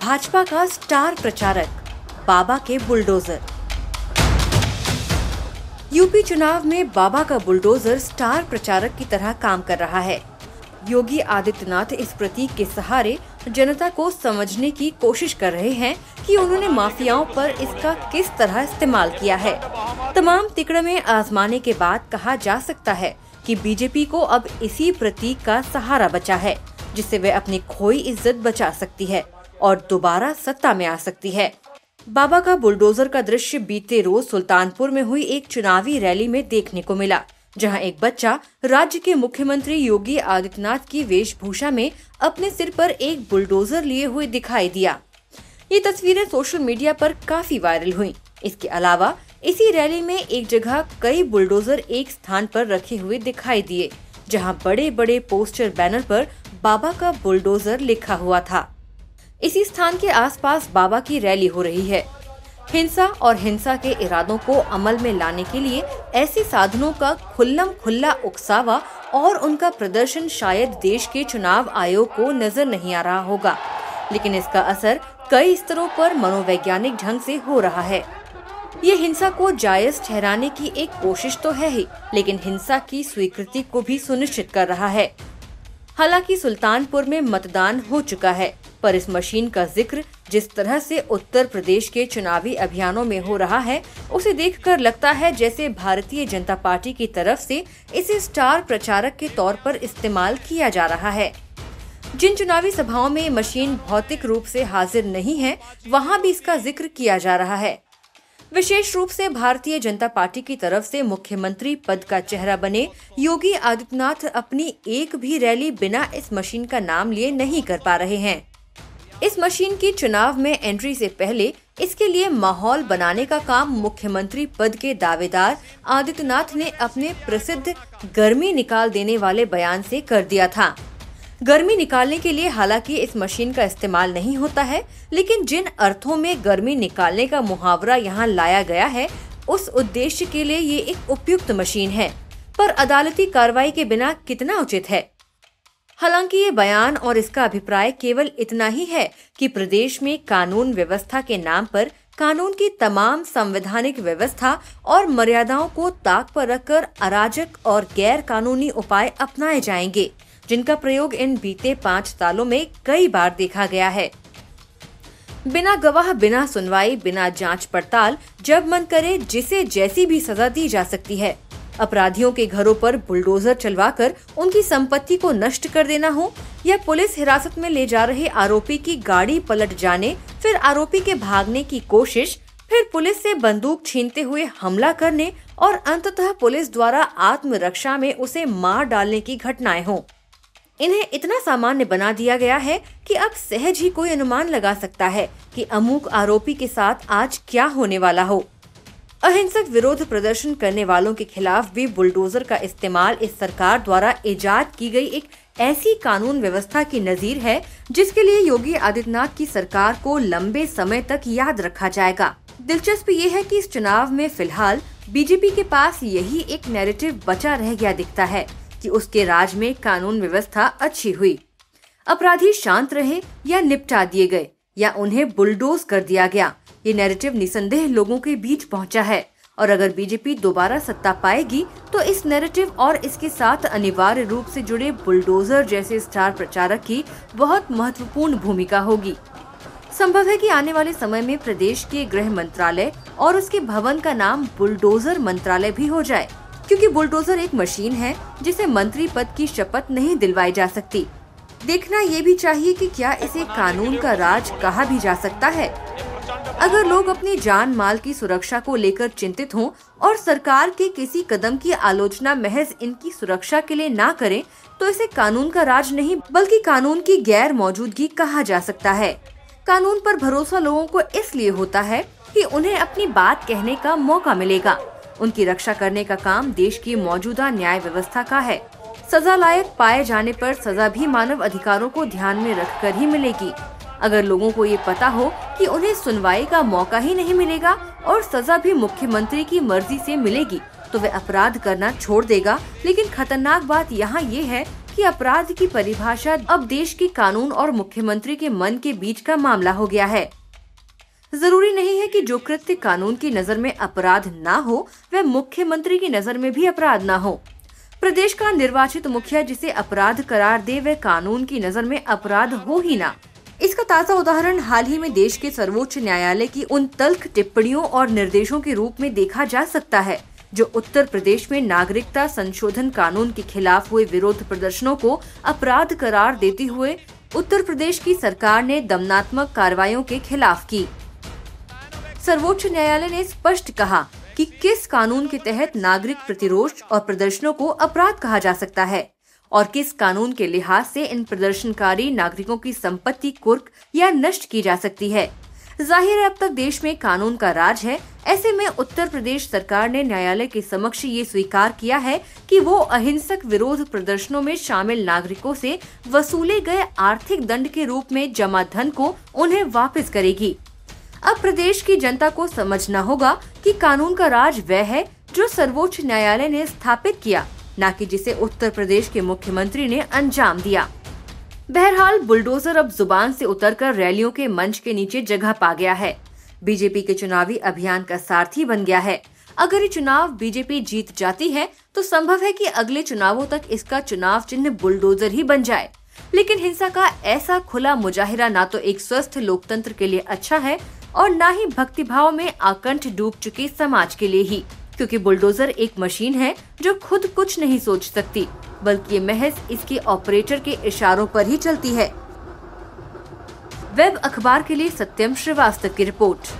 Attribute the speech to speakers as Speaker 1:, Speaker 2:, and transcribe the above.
Speaker 1: भाजपा का स्टार प्रचारक बाबा के बुलडोजर। यूपी चुनाव में बाबा का बुलडोजर स्टार प्रचारक की तरह काम कर रहा है। योगी आदित्यनाथ इस प्रतीक के सहारे जनता को समझने की कोशिश कर रहे हैं कि उन्होंने माफियाओं पर इसका किस तरह इस्तेमाल किया है। तमाम तिकड़में आजमाने के बाद कहा जा सकता है कि बीजेपी को अब इसी प्रतीक का सहारा बचा है, जिससे वे अपनी खोई इज्जत बचा सकती है और दोबारा सत्ता में आ सकती है। बाबा का बुलडोजर का दृश्य बीते रोज सुल्तानपुर में हुई एक चुनावी रैली में देखने को मिला, जहां एक बच्चा राज्य के मुख्यमंत्री योगी आदित्यनाथ की वेशभूषा में अपने सिर पर एक बुलडोजर लिए हुए दिखाई दिया। ये तस्वीरें सोशल मीडिया पर काफी वायरल हुई। इसके अलावा इसी रैली में एक जगह कई बुलडोजर एक स्थान पर रखे हुए दिखाई दिए, जहां बड़े बड़े पोस्टर बैनर पर बाबा का बुलडोजर लिखा हुआ था। इसी स्थान के आसपास बाबा की रैली हो रही है। हिंसा और हिंसा के इरादों को अमल में लाने के लिए ऐसे साधनों का खुल्लम खुल्ला उकसावा और उनका प्रदर्शन शायद देश के चुनाव आयोग को नजर नहीं आ रहा होगा, लेकिन इसका असर कई स्तरों पर मनोवैज्ञानिक ढंग से हो रहा है। ये हिंसा को जायज ठहराने की एक कोशिश तो है ही, लेकिन हिंसा की स्वीकृति को भी सुनिश्चित कर रहा है। हालांकि सुल्तानपुर में मतदान हो चुका है, पर इस मशीन का जिक्र जिस तरह से उत्तर प्रदेश के चुनावी अभियानों में हो रहा है, उसे देखकर लगता है जैसे भारतीय जनता पार्टी की तरफ से इसे स्टार प्रचारक के तौर पर इस्तेमाल किया जा रहा है। जिन चुनावी सभाओं में मशीन भौतिक रूप से हाजिर नहीं है, वहां भी इसका जिक्र किया जा रहा है। विशेष रूप से भारतीय जनता पार्टी की तरफ से मुख्यमंत्री पद का चेहरा बने योगी आदित्यनाथ अपनी एक भी रैली बिना इस मशीन का नाम लिए नहीं कर पा रहे हैं। इस मशीन की चुनाव में एंट्री से पहले इसके लिए माहौल बनाने का काम मुख्यमंत्री पद के दावेदार आदित्यनाथ ने अपने प्रसिद्ध गर्मी निकाल देने वाले बयान से कर दिया था। गर्मी निकालने के लिए हालांकि इस मशीन का इस्तेमाल नहीं होता है, लेकिन जिन अर्थों में गर्मी निकालने का मुहावरा यहाँ लाया गया है, उस उद्देश्य के लिए ये एक उपयुक्त मशीन है, पर अदालती कार्रवाई के बिना कितना उचित है। हालांकि ये बयान और इसका अभिप्राय केवल इतना ही है कि प्रदेश में कानून व्यवस्था के नाम पर कानून की तमाम संवैधानिक व्यवस्था और मर्यादाओं को ताक पर रखकर अराजक और गैर कानूनी उपाय अपनाए जाएंगे, जिनका प्रयोग इन बीते 5 सालों में कई बार देखा गया है। बिना गवाह, बिना सुनवाई, बिना जांच पड़ताल, जब मन करे जिसे जैसी भी सजा दी जा सकती है। अपराधियों के घरों पर बुलडोजर चलवाकर उनकी संपत्ति को नष्ट कर देना हो, या पुलिस हिरासत में ले जा रहे आरोपी की गाड़ी पलट जाने, फिर आरोपी के भागने की कोशिश, फिर पुलिस से बंदूक छीनते हुए हमला करने और अंततः पुलिस द्वारा आत्मरक्षा में उसे मार डालने की घटनाएं हों। इन्हें इतना सामान्य बना दिया गया है कि अब सहज ही कोई अनुमान लगा सकता है कि अमुक आरोपी के साथ आज क्या होने वाला हो। अहिंसक विरोध प्रदर्शन करने वालों के खिलाफ भी बुलडोजर का इस्तेमाल इस सरकार द्वारा इजाद की गई एक ऐसी कानून व्यवस्था की नजीर है, जिसके लिए योगी आदित्यनाथ की सरकार को लंबे समय तक याद रखा जाएगा। दिलचस्प ये है कि इस चुनाव में फिलहाल बीजेपी के पास यही एक नैरेटिव बचा रह गया दिखता है कि उसके राज में कानून व्यवस्था अच्छी हुई, अपराधी शांत रहे या निपटा दिए गए या उन्हें बुलडोज कर दिया गया। ये नैरेटिव निसंदेह लोगों के बीच पहुंचा है, और अगर बीजेपी दोबारा सत्ता पाएगी तो इस नैरेटिव और इसके साथ अनिवार्य रूप से जुड़े बुलडोजर जैसे स्टार प्रचारक की बहुत महत्वपूर्ण भूमिका होगी। संभव है कि आने वाले समय में प्रदेश के गृह मंत्रालय और उसके भवन का नाम बुलडोजर मंत्रालय भी हो जाए, क्योंकि बुलडोजर एक मशीन है जिसे मंत्री पद की शपथ नहीं दिलवाई जा सकती। देखना ये भी चाहिए कि क्या इसे कानून का राज कहा भी जा सकता है। अगर लोग अपनी जान माल की सुरक्षा को लेकर चिंतित हों और सरकार के किसी कदम की आलोचना महज इनकी सुरक्षा के लिए ना करें, तो इसे कानून का राज नहीं बल्कि कानून की गैर मौजूदगी कहा जा सकता है। कानून पर भरोसा लोगों को इसलिए होता है कि उन्हें अपनी बात कहने का मौका मिलेगा। उनकी रक्षा करने का काम देश की मौजूदा न्याय व्यवस्था का है। सजा लायक पाए जाने पर सजा भी मानव अधिकारों को ध्यान में रखकर ही मिलेगी। अगर लोगों को ये पता हो कि उन्हें सुनवाई का मौका ही नहीं मिलेगा और सजा भी मुख्यमंत्री की मर्जी से मिलेगी, तो वे अपराध करना छोड़ देगा। लेकिन खतरनाक बात यहाँ ये है कि कि अपराध की परिभाषा अब देश के कानून और मुख्यमंत्री के मन के बीच का मामला हो गया है। जरूरी नहीं है कि जो कृत्य कानून की नजर में अपराध ना हो वह मुख्यमंत्री की नजर में भी अपराध ना हो। प्रदेश का निर्वाचित मुखिया जिसे अपराध करार दे वह कानून की नजर में अपराध हो ही ना। इसका ताजा उदाहरण हाल ही में देश के सर्वोच्च न्यायालय की उन तल्ख टिप्पणियों और निर्देशों के रूप में देखा जा सकता है जो उत्तर प्रदेश में नागरिकता संशोधन कानून के खिलाफ हुए विरोध प्रदर्शनों को अपराध करार देते हुए उत्तर प्रदेश की सरकार ने दमनात्मक कार्रवाइयों के खिलाफ की। सर्वोच्च न्यायालय ने स्पष्ट कहा कि किस कानून के तहत नागरिक प्रतिरोध और प्रदर्शनों को अपराध कहा जा सकता है और किस कानून के लिहाज से इन प्रदर्शनकारी नागरिकों की संपत्ति कुर्क या नष्ट की जा सकती है। जाहिर है अब तक देश में कानून का राज है। ऐसे में उत्तर प्रदेश सरकार ने न्यायालय के समक्ष ये स्वीकार किया है कि वो अहिंसक विरोध प्रदर्शनों में शामिल नागरिकों से वसूले गए आर्थिक दंड के रूप में जमा धन को उन्हें वापस करेगी। अब प्रदेश की जनता को समझना होगा कि कानून का राज वह है जो सर्वोच्च न्यायालय ने स्थापित किया, न कि जिसे उत्तर प्रदेश के मुख्यमंत्री ने अंजाम दिया। बहरहाल बुलडोजर अब जुबान से उतरकर रैलियों के मंच के नीचे जगह पा गया है। बीजेपी के चुनावी अभियान का सारथी बन गया है। अगर ये चुनाव बीजेपी जीत जाती है तो संभव है कि अगले चुनावों तक इसका चुनाव चिन्ह बुलडोजर ही बन जाए। लेकिन हिंसा का ऐसा खुला मुजाहिरा ना तो एक स्वस्थ लोकतंत्र के लिए अच्छा है और न ही भक्तिभाव में आकंठ डूब चुके समाज के लिए ही, क्योंकि बुलडोजर एक मशीन है जो खुद कुछ नहीं सोच सकती, बल्कि ये महज इसके ऑपरेटर के इशारों पर ही चलती है। वेब अखबार के लिए सत्यम श्रीवास्तव की रिपोर्ट।